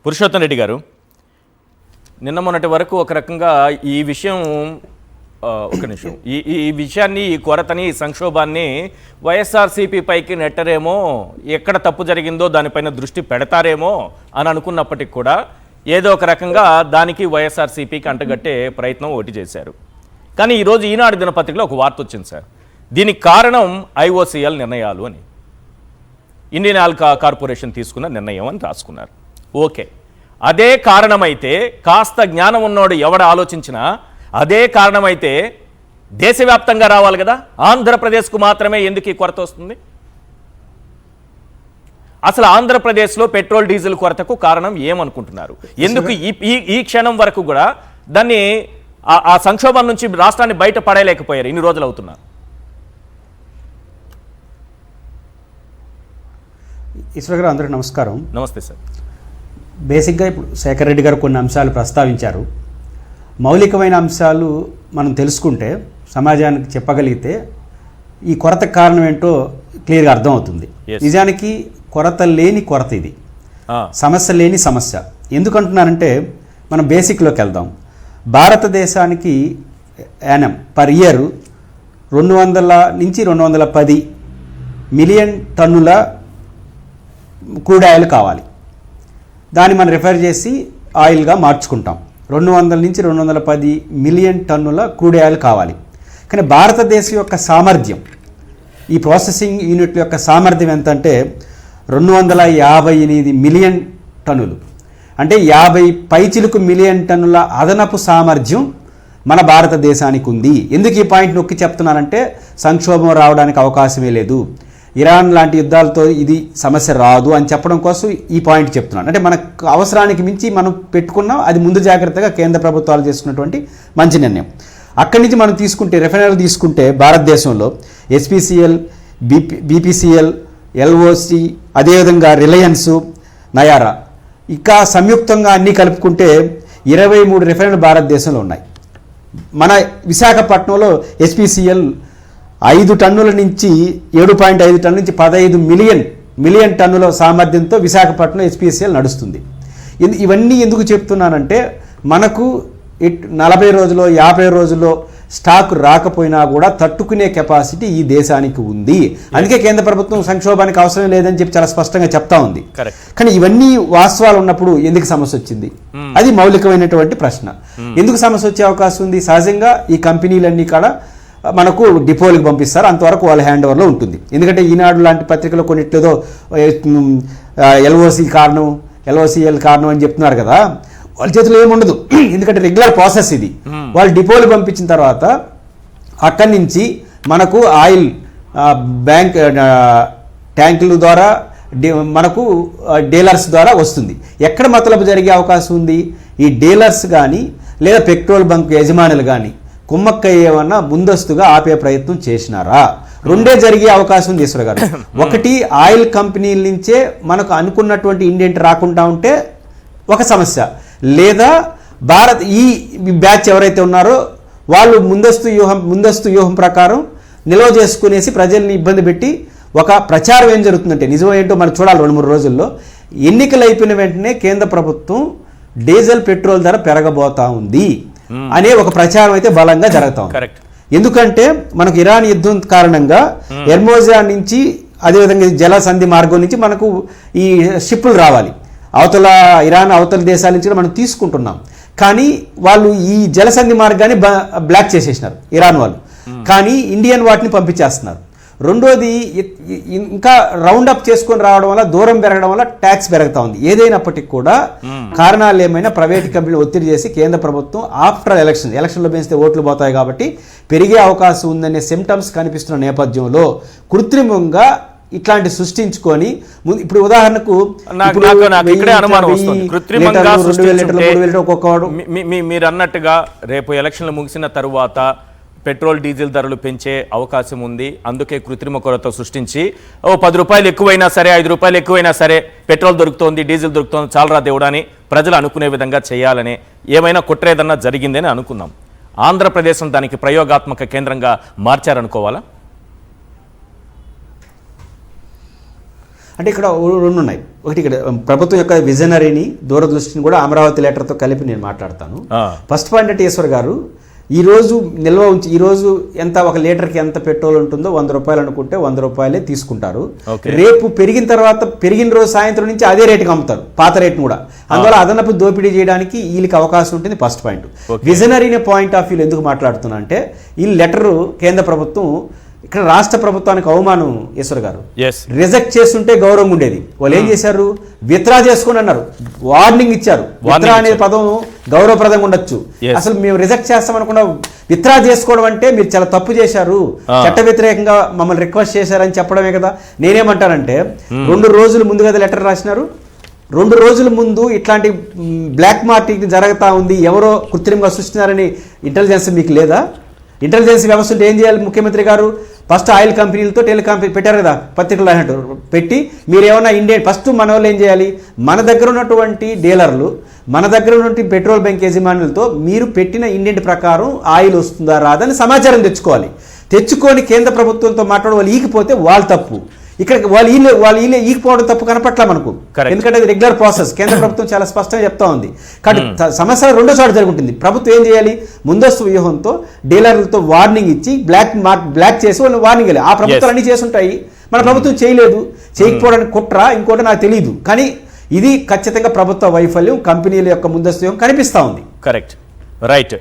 పురుషోత్తం రెడ్డి గారు, నిన్న మొన్నటి వరకు ఒక రకంగా ఈ విషయం ఒక నిమిషం ఈ విషయాన్ని, ఈ కొరతని, ఈ సంక్షోభాన్ని వైఎస్ఆర్సీపీ పైకి నెట్టరేమో, ఎక్కడ తప్పు జరిగిందో దానిపైన దృష్టి పెడతారేమో అని అనుకున్నప్పటికి కూడా ఏదో ఒక రకంగా దానికి వైఎస్ఆర్సీపీకి అంటగట్టే ప్రయత్నం ఒకటి చేశారు. కానీ ఈరోజు ఈనాడు దినపత్రికలో ఒక వార్త వచ్చింది సార్, దీనికి కారణం ఐఓసీఎల్ నిర్ణయాలు అని, ఇండియన్ ఆయిల్ కార్పొరేషన్ తీసుకున్న నిర్ణయం అని రాసుకున్నారు. ఓకే, అదే కారణమైతే, కాస్త జ్ఞానం ఉన్నోడు ఎవడు ఆలోచించినా అదే కారణమైతే దేశవ్యాప్తంగా రావాలి కదా, ఆంధ్రప్రదేశ్కు మాత్రమే ఎందుకు ఈ కొరత వస్తుంది? అసలు ఆంధ్రప్రదేశ్లో పెట్రోల్ డీజిల్ కొరతకు కారణం ఏమనుకుంటున్నారు? ఎందుకు ఈ క్షణం వరకు కూడా దాన్ని ఆ సంక్షోభం నుంచి రాష్ట్రాన్ని బయట పడలేకపోయారు? ఇన్ని రోజులు అవుతున్నారు. ఈశ్వర్ గారు, అందరికీ నమస్కారం. నమస్తే సార్. బేసిక్గా ఇప్పుడు శేఖర్ రెడ్డి గారు కొన్ని అంశాలు ప్రస్తావించారు. మౌలికమైన అంశాలు మనం తెలుసుకుంటే, సమాజానికి చెప్పగలిగితే ఈ కొరత కారణం ఏంటో క్లియర్గా అర్థమవుతుంది. నిజానికి కొరత లేని కొరత ఇది, సమస్య లేని సమస్య. ఎందుకంటున్నారంటే మనం బేసిక్లోకి వెళ్దాం. భారతదేశానికి యానం పర్ ఇయర్ 200 నుంచి 210 మిలియన్ టన్నుల క్రూడ్ ఆయిల్ కావాలి. దాన్ని మనం రిఫర్ చేసి ఆయిల్గా మార్చుకుంటాం. 200 నుంచి 210 మిలియన్ టన్నుల క్రూడ్ ఆయిల్ కావాలి. కానీ భారతదేశం యొక్క సామర్థ్యం, ఈ ప్రాసెసింగ్ యూనిట్ల యొక్క సామర్థ్యం ఎంత అంటే 258 మిలియన్ టన్నులు. అంటే 50 పైచిలుకు మిలియన్ టన్నుల అదనపు సామర్థ్యం మన భారతదేశానికి ఉంది. ఎందుకు ఈ పాయింట్ నొక్కి చెప్తున్నానంటే, సంక్షోభం రావడానికి అవకాశమే లేదు, ఇరాన్ లాంటి యుద్ధాలతో ఇది సమస్య రాదు అని చెప్పడం కోసం ఈ పాయింట్ చెప్తున్నాను. అంటే మనకు అవసరానికి మించి మనం పెట్టుకున్నాం, అది ముందు జాగ్రత్తగా కేంద్ర ప్రభుత్వాలు చేసుకున్నటువంటి మంచి నిర్ణయం. అక్కడి నుంచి మనం తీసుకుంటే, రిఫైనరీ తీసుకుంటే భారతదేశంలో ఎస్పీసీఎల్, బీపీసీఎల్, ఎల్ఓసి, అదేవిధంగా రిలయన్స్, నయారా, ఇంకా సంయుక్తంగా అన్నీ కలుపుకుంటే 23 రిఫైనరీ భారతదేశంలో ఉన్నాయి. మన విశాఖపట్నంలో ఎస్పీసీఎల్ 5 టన్నుల నుంచి 7.5 టన్నుల నుంచి 15 మిలియన్ టన్నుల సామర్థ్యంతో విశాఖపట్నం ఎస్పీసీఎల్ నడుస్తుంది. ఇవన్నీ ఎందుకు చెప్తున్నానంటే, మనకు 40 రోజుల్లో 50 రోజుల్లో స్టాక్ రాకపోయినా కూడా తట్టుకునే కెపాసిటీ ఈ దేశానికి ఉంది. అందుకే కేంద్ర ప్రభుత్వం సంక్షోభానికి అవసరం లేదని చెప్పి చాలా స్పష్టంగా చెప్తా ఉంది. కానీ ఇవన్నీ వాస్తవాలు ఉన్నప్పుడు ఎందుకు సమస్య వచ్చింది? అది మౌలికమైనటువంటి ప్రశ్న. ఎందుకు సమస్య వచ్చే అవకాశం ఉంది? సహజంగా ఈ కంపెనీలన్నీ కూడా మనకు డిపోలకు పంపిస్తారు, అంతవరకు వాళ్ళ హ్యాండ్ ఓవర్లో ఉంటుంది. ఎందుకంటే ఈనాడు లాంటి పత్రికలో కొన్నిట్లేదో ఎల్ఓసిఎల్ కారణం అని చెప్తున్నారు కదా, వాళ్ళ చేతిలో ఏముండదు. ఎందుకంటే రెగ్యులర్ ప్రాసెస్ ఇది. వాళ్ళు డిపోలు పంపించిన తర్వాత అక్కడి నుంచి మనకు ఆయిల్ ట్యాంకుల ద్వారా మనకు డీలర్స్ ద్వారా వస్తుంది. ఎక్కడ మతలబు జరిగే అవకాశం ఉంది? ఈ డీలర్స్ కానీ లేదా పెట్రోల్ బంక్ యజమానులు కానీ కుమ్మక్కయ్య ఏమన్నా ముందస్తుగా ఆపే ప్రయత్నం చేసినారా? రెండే జరిగే అవకాశం ఉంది ఈశ్వర్ గారు. ఒకటి, ఆయిల్ కంపెనీల నుంచే మనకు అనుకున్నటువంటి ఇండియన్ రాకుండా ఉంటే ఒక సమస్య, లేదా ఈ బ్యాచ్ ఎవరైతే ఉన్నారో వాళ్ళు ముందస్తు వ్యూహం ప్రకారం నిల్వ చేసుకునేసి ప్రజల్ని ఇబ్బంది పెట్టి ఒక ప్రచారం ఏం జరుగుతుందంటే, నిజం ఏంటో మనం చూడాలి 2-3 రోజుల్లో. ఎన్నికలు అయిపోయిన వెంటనే కేంద్ర ప్రభుత్వం డీజిల్ పెట్రోల్ ధర పెరగబోతా ఉంది అనే ఒక ప్రచారం అయితే బలంగా జరుగుతా ఉంది. ఎందుకంటే మనకు ఇరాన్ యుద్ధం కారణంగా ఎర్మోజా నుంచి, అదేవిధంగా జలసంధి మార్గం నుంచి మనకు ఈ షిప్పులు రావాలి. ఇరాన్ అవతల దేశాల నుంచి మనం తీసుకుంటున్నాం. కానీ వాళ్ళు ఈ జలసంధి మార్గాన్ని బ్లాక్ చేసేసినారు ఇరాన్ వాళ్ళు. కానీ ఇండియన్ వాటిని పంపించేస్తున్నారు. రెండోది, ఇంకా రౌండ్ అప్ చేసుకొని రావడం వల్ల, దూరం పెరగడం వల్ల ట్యాక్స్ పెరుగుతా ఉంది. ఏదైనప్పటికీ కూడా కారణాలు ఏమైనా ప్రైవేట్ కంపెనీలు ఒత్తిడి చేసి కేంద్ర ప్రభుత్వం ఆఫ్టర్ ఎలక్షన్లో పెంచితే ఓట్లు పోతాయి కాబట్టి పెరిగే అవకాశం ఉందనే సిమ్టమ్స్ కనిపిస్తున్న నేపథ్యంలో కృత్రిమంగా ఇట్లాంటి సృష్టించుకొని, ఇప్పుడు ఉదాహరణకు మీరు అన్నట్టుగా రేపు ఎలక్షన్లు ముగిసిన తరువాత పెట్రోల్ డీజిల్ ధరలు పెంచే అవకాశం ఉంది. అందుకే కృత్రిమ కొరత సృష్టించి 10 రూపాయలు ఎక్కువైనా సరే, 5 రూపాయలు ఎక్కువైనా సరే పెట్రోల్ దొరుకుతోంది, డీజిల్ దొరుకుతోంది, చాలరా దేవుడని ప్రజలు అనుకునే విధంగా చేయాలని ఏమైనా కుట్రేదన్నా జరిగిందని అనుకుందాం. ఆంధ్రప్రదేశ్ దానికి ప్రయోగాత్మక కేంద్రంగా మార్చారనుకోవాలా? అంటే ఇక్కడ రెండు ఉన్నాయి. ఒకటి ఇక్కడ ప్రభుత్వం యొక్క విజనరీని దూరదృష్టిని కూడా అమరావతి లెటర్తో కలిపి నేను మాట్లాడతాను. ఫస్ట్ పాయింట్ అంటే ఈశ్వర్ గారు, ఈరోజు నిల్వ ఉంచి ఈరోజు ఎంత ఒక లీటర్కి ఎంత పెట్రోల్ ఉంటుందో 100 రూపాయలు అనుకుంటే 100 రూపాయలే తీసుకుంటారు. రేపు పెరిగిన తర్వాత పెరిగిన రోజు సాయంత్రం నుంచి అదే రేటుకి అమ్ముతారు, పాత రేటును కూడా. అందువల్ల అదనపు దోపిడీ చేయడానికి వీళ్ళకి అవకాశం ఉంటుంది. First point. Visionary point of view ఎందుకు మాట్లాడుతున్నా అంటే, ఈ లెటరు కేంద్ర ప్రభుత్వం ఇక్కడ రాష్ట్ర ప్రభుత్వానికి అవమానం ఈశ్వర్ గారు. రిజెక్ట్ చేస్తుంటే గౌరవం ఉండేది. వాళ్ళు ఏం చేశారు, విత్డ్రా చేసుకుని అన్నారు, వార్నింగ్ ఇచ్చారు. విత్డ్రా అనే పదం గౌరవప్రదంగా ఉండొచ్చు. అసలు మేము రిజెక్ట్ చేస్తామనుకున్నా విత్డ్రా చేసుకోవడం అంటే మీరు చాలా తప్పు చేశారు, చట్ట వ్యతిరేకంగా మమ్మల్ని రిక్వెస్ట్ చేశారని చెప్పడమే కదా. నేనేమంటానంటే 2 రోజుల ముందు కదా లెటర్ రాసినారు. 2 రోజుల ముందు ఇట్లాంటి బ్లాక్ మార్కెటింగ్ జరుగుతూ ఉంది, ఎవరో కృత్రిమంగా సృష్టించారని ఇంటెలిజెన్స్ మీకు లేదా? ఇంటెలిజెన్స్ వ్యవస్థ ఉంటే ఏం చేయాలి ముఖ్యమంత్రి గారు? ఫస్ట్ ఆయిల్ కంపెనీలతో టెలికాంపెనీ పెట్టారు కదా, పత్రికలు అన్నట్టు పెట్టి మీరు ఏమన్నా ఇండియన్ ఫస్ట్ మన వాళ్ళు ఏం చేయాలి, మన దగ్గర ఉన్నటువంటి డీలర్లు, మన దగ్గర ఉన్నటువంటి పెట్రోల్ బంక్ యజమానులతో మీరు పెట్టిన ఇండియన్ ప్రకారం ఆయిల్ వస్తుందా రాదని సమాచారం తెచ్చుకొని కేంద్ర ప్రభుత్వంతో మాట్లాడి వాళ్ళు ఈగిపోతే వాళ్ళు తప్పు. ఇక్కడ వాళ్ళు ఈగిపోవడం తప్పు కనపట్ల మనకు, ఎందుకంటే అది రెగ్యులర్ ప్రాసెస్. కేంద్ర ప్రభుత్వం చాలా స్పష్టంగా చెప్తా ఉంది. కాబట్టి సమస్య రెండో చోట జరుగుతుంది. ప్రభుత్వం ఏం చేయాలి, ముందస్తు వ్యూహంతో డీలర్లతో వార్నింగ్ ఇచ్చి బ్లాక్ చేసి వాళ్ళు వార్నింగ్ వెళ్ళి ఆ ప్రభుత్వాలు అన్ని చేస్తుంటాయి. మన ప్రభుత్వం చేయకపోవడానికి కుట్ర ఇంకోటి నాకు తెలియదు. కానీ ఇది ఖచ్చితంగా ప్రభుత్వ వైఫల్యం, కంపెనీల యొక్క ముందస్తు వ్యూహం కనిపిస్తా ఉంది. Correct, right.